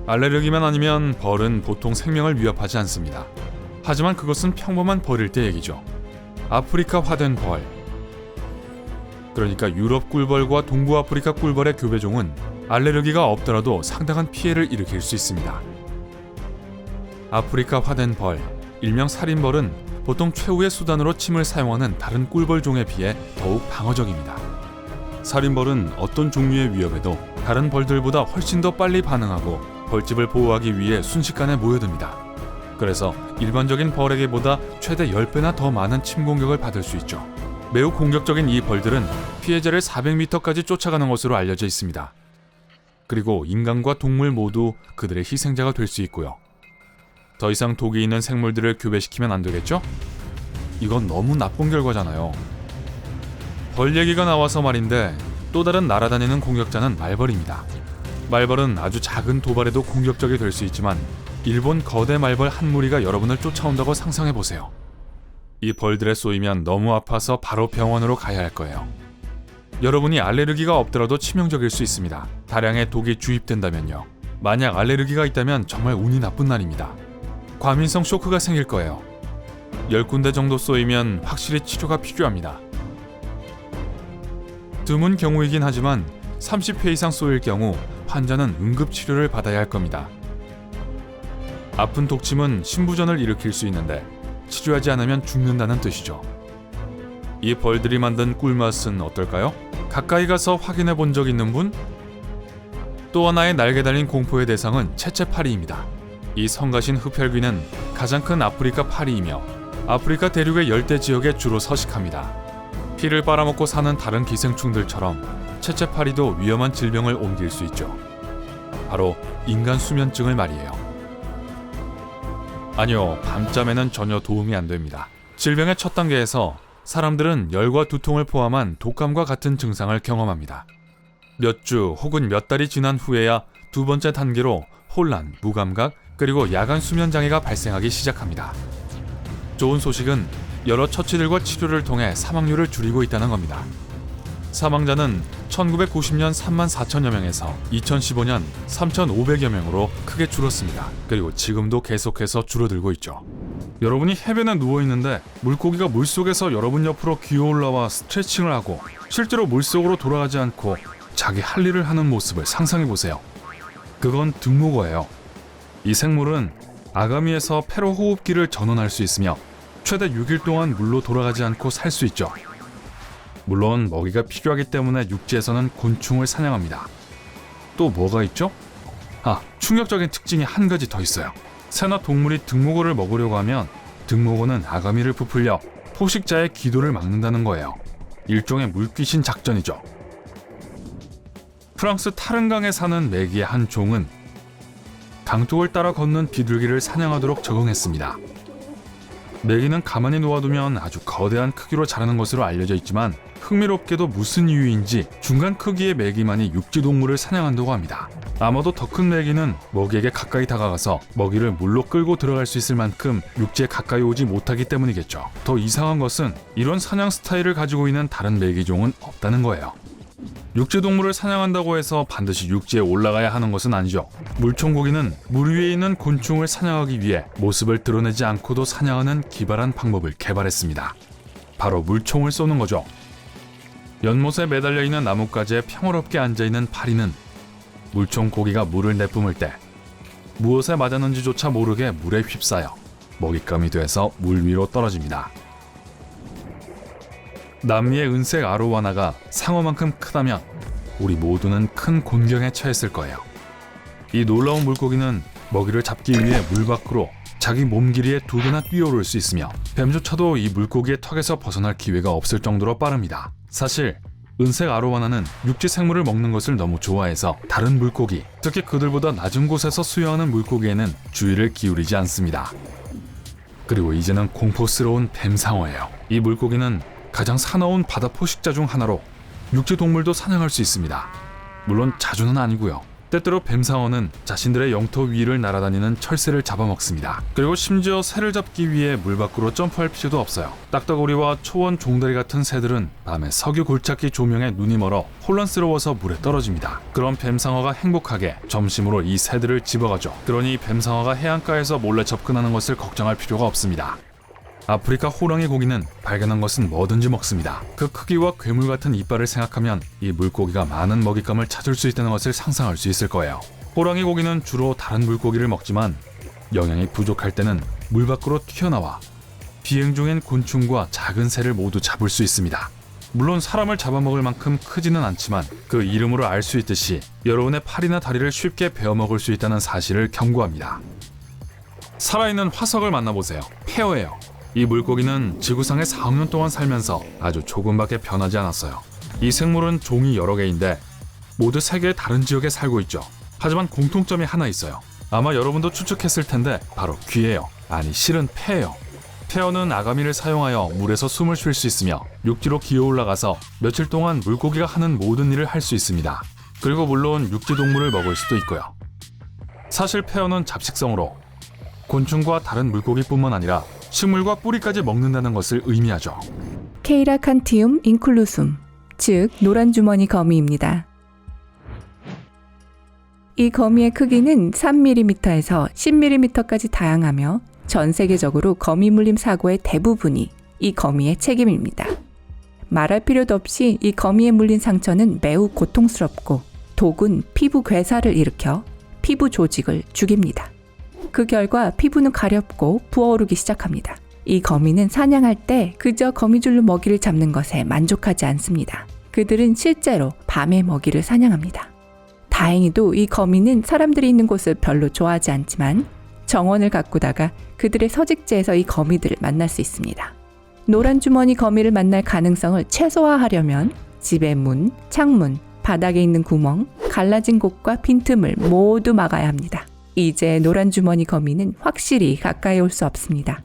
알레르기만 아니면 벌은 보통 생명을 위협하지 않습니다. 하지만 그것은 평범한 벌일 때 얘기죠. 아프리카 화된 벌, 그러니까 유럽 꿀벌과 동부 아프리카 꿀벌의 교배종은 알레르기가 없더라도 상당한 피해를 일으킬 수 있습니다. 아프리카 화된 벌, 일명 살인벌은 보통 최후의 수단으로 침을 사용하는 다른 꿀벌종에 비해 더욱 방어적입니다. 살인벌은 어떤 종류의 위협에도 다른 벌들보다 훨씬 더 빨리 반응하고 벌집을 보호하기 위해 순식간에 모여듭니다. 그래서 일반적인 벌에게보다 최대 10배나 더 많은 침 공격을 받을 수 있죠. 매우 공격적인 이 벌들은 피해자를 400m까지 쫓아가는 것으로 알려져 있습니다. 그리고 인간과 동물 모두 그들의 희생자가 될 수 있고요. 더 이상 독이 있는 생물들을 교배시키면 안 되겠죠? 이건 너무 나쁜 결과잖아요. 벌 얘기가 나와서 말인데 또 다른 날아다니는 공격자는 말벌입니다. 말벌은 아주 작은 도발에도 공격적이 될 수 있지만 일본 거대 말벌 한 무리가 여러분을 쫓아온다고 상상해보세요. 이 벌들에 쏘이면 너무 아파서 바로 병원으로 가야 할 거예요. 여러분이 알레르기가 없더라도 치명적일 수 있습니다. 다량의 독이 주입된다면요. 만약 알레르기가 있다면 정말 운이 나쁜 날입니다. 과민성 쇼크가 생길 거예요. 10군데 정도 쏘이면 확실히 치료가 필요합니다. 드문 경우이긴 하지만 30회 이상 쏘일 경우 환자는 응급치료를 받아야 할 겁니다. 아픈 독침은 신부전을 일으킬 수 있는데 치료하지 않으면 죽는다는 뜻이죠. 이 벌들이 만든 꿀맛은 어떨까요? 가까이 가서 확인해 본 적 있는 분? 또 하나의 날개 달린 공포의 대상은 채채파리입니다. 이 성가신 흡혈귀는 가장 큰 아프리카 파리이며 아프리카 대륙의 열대 지역에 주로 서식합니다. 피를 빨아먹고 사는 다른 기생충들처럼 채채파리도 위험한 질병을 옮길 수 있죠. 바로 인간 수면증을 말이에요. 아니요, 밤잠에는 전혀 도움이 안 됩니다. 질병의 첫 단계에서 사람들은 열과 두통을 포함한 독감과 같은 증상을 경험합니다. 몇 주 혹은 몇 달이 지난 후에야 두 번째 단계로 혼란, 무감각, 그리고 야간 수면 장애가 발생하기 시작합니다. 좋은 소식은 여러 처치들과 치료를 통해 사망률을 줄이고 있다는 겁니다. 사망자는 1990년 3만 4천여 명에서 2015년 3,500여 명으로 크게 줄었습니다. 그리고 지금도 계속해서 줄어들고 있죠. 여러분이 해변에 누워있는데 물고기가 물속에서 여러분 옆으로 기어올라와 스트레칭을 하고 실제로 물속으로 돌아가지 않고 자기 할 일을 하는 모습을 상상해보세요. 그건 등목어예요. 이 생물은 아가미에서 폐로 호흡기를 전원할 수 있으며 최대 6일 동안 물로 돌아가지 않고 살 수 있죠. 물론 먹이가 필요하기 때문에 육지에서는 곤충을 사냥합니다. 또 뭐가 있죠? 충격적인 특징이 한 가지 더 있어요. 새나 동물이 등목어를 먹으려고 하면 등목어는 아가미를 부풀려 포식자의 기도를 막는다는 거예요. 일종의 물귀신 작전이죠. 프랑스 타른강에 사는 메기의 한 종은 강둑을 따라 걷는 비둘기를 사냥하도록 적응했습니다. 메기는 가만히 놓아두면 아주 거대한 크기로 자라는 것으로 알려져 있지만 흥미롭게도 무슨 이유인지 중간 크기의 메기만이 육지동물을 사냥한다고 합니다. 아마도 더 큰 메기는 먹이에게 가까이 다가가서 먹이를 물로 끌고 들어갈 수 있을 만큼 육지에 가까이 오지 못하기 때문이겠죠. 더 이상한 것은 이런 사냥 스타일을 가지고 있는 다른 메기종은 없다는 거예요. 육지동물을 사냥한다고 해서 반드시 육지에 올라가야 하는 것은 아니죠. 물총고기는 물 위에 있는 곤충을 사냥하기 위해 모습을 드러내지 않고도 사냥하는 기발한 방법을 개발했습니다. 바로 물총을 쏘는 거죠. 연못에 매달려 있는 나뭇가지에 평화롭게 앉아있는 파리는 물총고기가 물을 내뿜을 때 무엇에 맞았는지조차 모르게 물에 휩싸여 먹잇감이 돼서 물 위로 떨어집니다. 남미의 은색 아로와나가 상어만큼 크다면 우리 모두는 큰 곤경에 처했을 거예요. 이 놀라운 물고기는 먹이를 잡기 위해 물 밖으로 자기 몸 길이의 2배나 뛰어오를 수 있으며 뱀조차도 이 물고기의 턱에서 벗어날 기회가 없을 정도로 빠릅니다. 사실 은색 아로와나는 육지 생물을 먹는 것을 너무 좋아해서 다른 물고기, 특히 그들보다 낮은 곳에서 수영하는 물고기에는 주의를 기울이지 않습니다. 그리고 이제는 공포스러운 뱀상어예요. 이 물고기는 가장 사나운 바다 포식자 중 하나로 육지 동물도 사냥할 수 있습니다. 물론 자주는 아니고요. 때때로 뱀상어는 자신들의 영토 위를 날아다니는 철새를 잡아먹습니다. 그리고 심지어 새를 잡기 위해 물 밖으로 점프할 필요도 없어요. 딱따구리와 초원 종다리 같은 새들은 밤에 석유 굴착기 조명에 눈이 멀어 혼란스러워서 물에 떨어집니다. 그런 뱀상어가 행복하게 점심으로 이 새들을 집어가죠. 그러니 뱀상어가 해안가에서 몰래 접근하는 것을 걱정할 필요가 없습니다. 아프리카 호랑이 고기는 발견한 것은 뭐든지 먹습니다. 그 크기와 괴물 같은 이빨을 생각하면 이 물고기가 많은 먹잇감을 찾을 수 있다는 것을 상상할 수 있을 거예요. 호랑이 고기는 주로 다른 물고기를 먹지만 영양이 부족할 때는 물 밖으로 튀어나와 비행 중인 곤충과 작은 새를 모두 잡을 수 있습니다. 물론 사람을 잡아먹을 만큼 크지는 않지만 그 이름으로 알 수 있듯이 여러분의 팔이나 다리를 쉽게 베어먹을 수 있다는 사실을 경고합니다. 살아있는 화석을 만나보세요. 페어예요. 이 물고기는 지구상에 4억 년 동안 살면서 아주 조금밖에 변하지 않았어요. 이 생물은 종이 여러 개인데 모두 세계의 다른 지역에 살고 있죠. 하지만 공통점이 하나 있어요. 아마 여러분도 추측했을 텐데 바로 귀예요. 아니 실은 폐예요. 페어는 아가미를 사용하여 물에서 숨을 쉴 수 있으며 육지로 기어 올라가서 며칠 동안 물고기가 하는 모든 일을 할 수 있습니다. 그리고 물론 육지 동물을 먹을 수도 있고요. 사실 페어는 잡식성으로 곤충과 다른 물고기뿐만 아니라 식물과 뿌리까지 먹는다는 것을 의미하죠. 케이라칸티움 인클루숨, 즉 노란 주머니 거미입니다. 이 거미의 크기는 3mm에서 10mm까지 다양하며 전 세계적으로 거미 물림 사고의 대부분이 이 거미의 책임입니다. 말할 필요도 없이 이 거미에 물린 상처는 매우 고통스럽고 독은 피부 괴사를 일으켜 피부 조직을 죽입니다. 그 결과 피부는 가렵고 부어오르기 시작합니다. 이 거미는 사냥할 때 그저 거미줄로 먹이를 잡는 것에 만족하지 않습니다. 그들은 실제로 밤에 먹이를 사냥합니다. 다행히도 이 거미는 사람들이 있는 곳을 별로 좋아하지 않지만 정원을 가꾸다가 그들의 서식지에서 이 거미들을 만날 수 있습니다. 노란 주머니 거미를 만날 가능성을 최소화하려면 집의 문, 창문, 바닥에 있는 구멍, 갈라진 곳과 빈틈을 모두 막아야 합니다. 이제 노란 주머니 거미는 확실히 가까이 올 수 없습니다.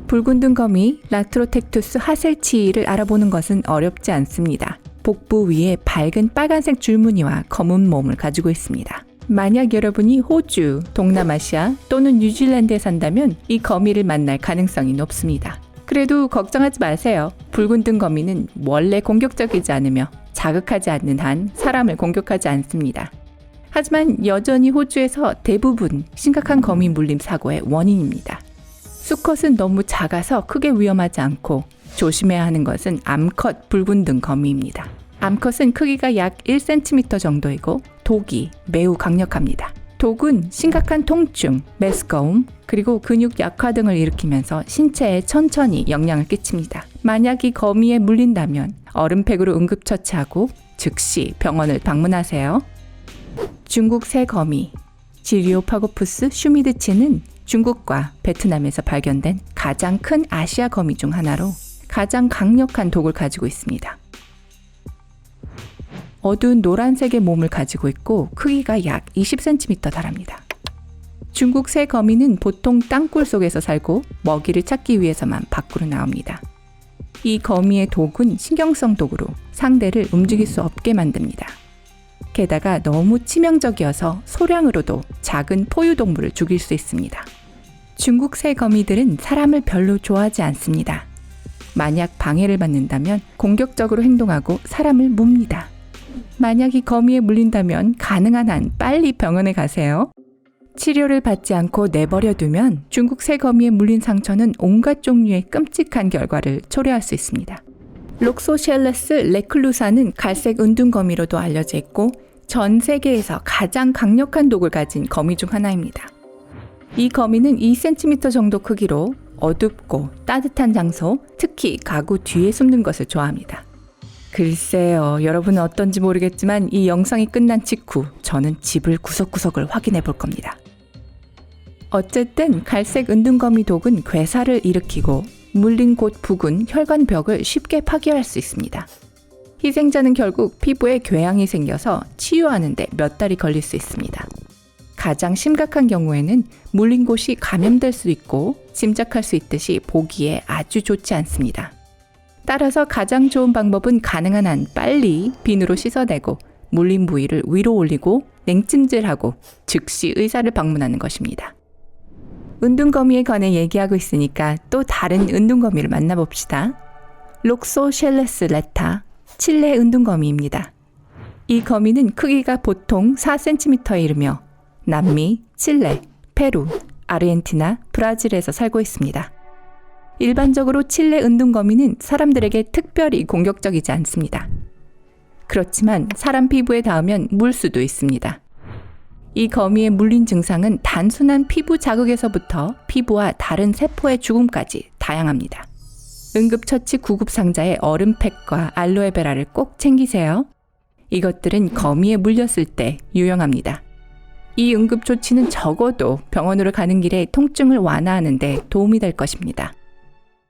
붉은 등 거미 라트로텍투스 하셀치이를 알아보는 것은 어렵지 않습니다. 복부 위에 밝은 빨간색 줄무늬와 검은 몸을 가지고 있습니다. 만약 여러분이 호주, 동남아시아 또는 뉴질랜드에 산다면 이 거미를 만날 가능성이 높습니다. 그래도 걱정하지 마세요. 붉은 등 거미는 원래 공격적이지 않으며 자극하지 않는 한 사람을 공격하지 않습니다. 하지만 여전히 호주에서 대부분 심각한 거미 물림 사고의 원인입니다. 수컷은 너무 작아서 크게 위험하지 않고 조심해야 하는 것은 암컷 붉은 등 거미입니다. 암컷은 크기가 약 1cm 정도이고 독이 매우 강력합니다. 독은 심각한 통증, 메스꺼움, 그리고 근육 약화 등을 일으키면서 신체에 천천히 영향을 끼칩니다. 만약 이 거미에 물린다면 얼음팩으로 응급처치하고 즉시 병원을 방문하세요. 중국 새 거미 지리오파고푸스 슈미드치는 중국과 베트남에서 발견된 가장 큰 아시아 거미 중 하나로 가장 강력한 독을 가지고 있습니다. 어두운 노란색의 몸을 가지고 있고 크기가 약 20cm 달합니다. 중국 새 거미는 보통 땅굴 속에서 살고 먹이를 찾기 위해서만 밖으로 나옵니다. 이 거미의 독은 신경성 독으로 상대를 움직일 수 없게 만듭니다. 게다가 너무 치명적이어서 소량으로도 작은 포유동물을 죽일 수 있습니다. 중국 새 거미들은 사람을 별로 좋아하지 않습니다. 만약 방해를 받는다면 공격적으로 행동하고 사람을 뭅니다. 만약 이 거미에 물린다면 가능한 한 빨리 병원에 가세요. 치료를 받지 않고 내버려 두면 중국 새 거미에 물린 상처는 온갖 종류의 끔찍한 결과를 초래할 수 있습니다. 록소셸레스 레클루사는 갈색 은둔거미로도 알려져 있고 전 세계에서 가장 강력한 독을 가진 거미 중 하나입니다. 이 거미는 2cm 정도 크기로 어둡고 따뜻한 장소, 특히 가구 뒤에 숨는 것을 좋아합니다. 글쎄요, 여러분은 어떤지 모르겠지만 이 영상이 끝난 직후 저는 집을 구석구석을 확인해 볼 겁니다. 어쨌든 갈색 은둔거미 독은 괴사를 일으키고 물린 곳 부근 혈관벽을 쉽게 파괴할 수 있습니다. 희생자는 결국 피부에 궤양이 생겨서 치유하는 데 몇 달이 걸릴 수 있습니다. 가장 심각한 경우에는 물린 곳이 감염될 수 있고 짐작할 수 있듯이 보기에 아주 좋지 않습니다. 따라서 가장 좋은 방법은 가능한 한 빨리 비누로 씻어내고 물린 부위를 위로 올리고 냉찜질하고 즉시 의사를 방문하는 것입니다. 은둔거미에 관해 얘기하고 있으니까 또 다른 은둔거미를 만나봅시다. 록소셸레스 레타, 칠레 은둔거미입니다. 이 거미는 크기가 보통 4cm에 이르며 남미, 칠레, 페루, 아르헨티나, 브라질에서 살고 있습니다. 일반적으로 칠레 은둔거미는 사람들에게 특별히 공격적이지 않습니다. 그렇지만 사람 피부에 닿으면 물 수도 있습니다. 이 거미에 물린 증상은 단순한 피부 자극에서부터 피부와 다른 세포의 죽음까지 다양합니다. 응급처치 구급상자에 얼음팩과 알로에베라를 꼭 챙기세요. 이것들은 거미에 물렸을 때 유용합니다. 이 응급조치는 적어도 병원으로 가는 길에 통증을 완화하는 데 도움이 될 것입니다.